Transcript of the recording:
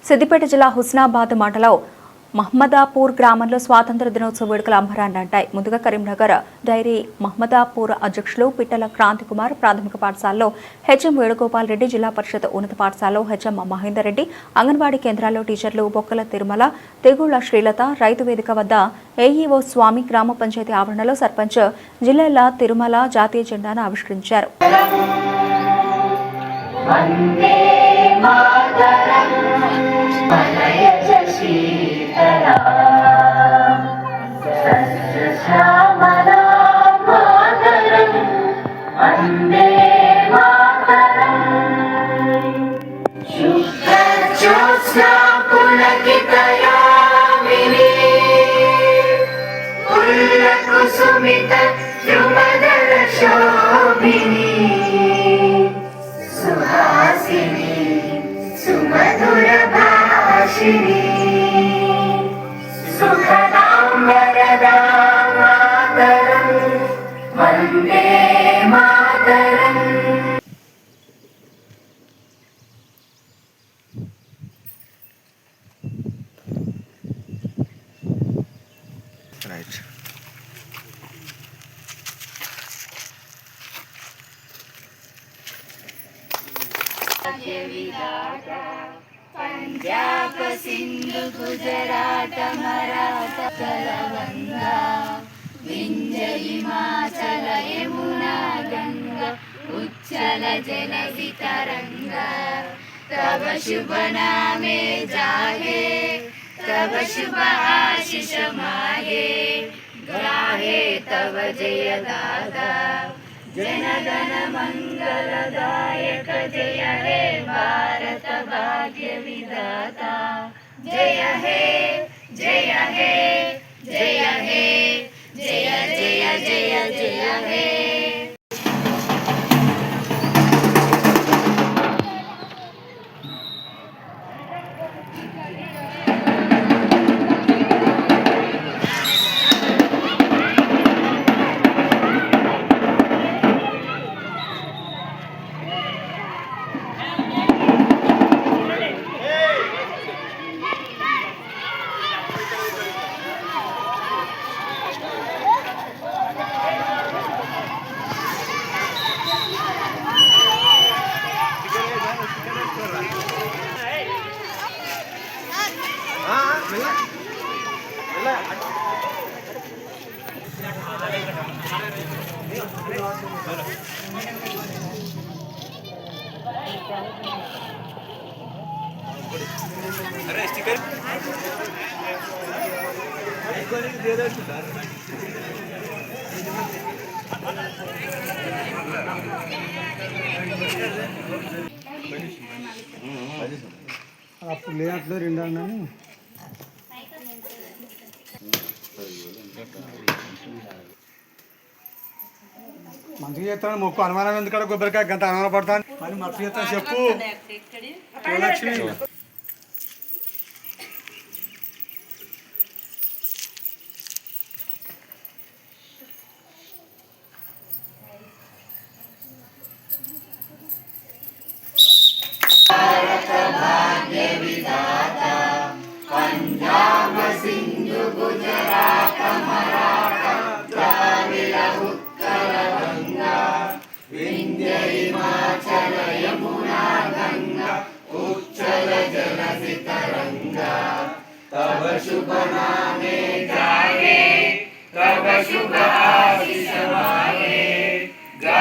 సిద్దిపేట జిల్లా హుస్నాబాద్ మండలం మహమ్మదాపూర్ గ్రామంలో స్వాతంత్ర దినోత్సవ వేడుకలు అంబరాన్ని అంటాయి. ముందుగా కరీంనగర్ డైరీ మహమ్మదాపూర్ అధ్యక్షులు పిట్టల క్రాంతి కుమార్, ప్రాథమిక పాఠశాలలో హెచ్ఎం వేణుగోపాల్ రెడ్డి, జిల్లా పరిషత్ ఉన్నత పాఠశాలలో హెచ్ఎం మహేందర్ రెడ్డి, అంగన్వాడీ కేంద్రాల్లో టీచర్లు బొక్కల తిరుమల, తెగుళ్ల శ్రీలత, రైతు వేదిక వద్ద ఏఈఓ స్వామి, గ్రామ పంచాయతీ ఆవరణలో సర్పంచ్ జిల్లాల తిరుమల జాతీయ జెండాను ఆవిష్కరించారు. Right. पंजाब सिंधु गुजरात मराठा गंगा विंध्य हिमाचल यमुना गंगा उच्चल जलधि तरंगा तव शुभ नामे जागे तव शुभ आशीष मागे गाहे तव जय दादा जनगण मंगलदायक जय हे भारत भाग्य विधाता जय हे जय हे जय हे जय जय जय जय हे अरे स्टिकर दे दो అప్పుడు లేనట్లు రెండు అన్నాను మంచిగా చేస్తాను మొక్కు అనుమానం ఎందుకంటే కొబ్బరికాయ గంట అనుమాన పడతాను కానీ మంచిగా చేస్తాను చెప్పు లక్ష్మి पंजाब सिंधु गुजरात मराठा द्राविड़ उत्कल गंगा विंध्य हिमाचल यमुना गंगा उच्चल जलधि तरंगा तव शुभ नामे जागे तव शुभ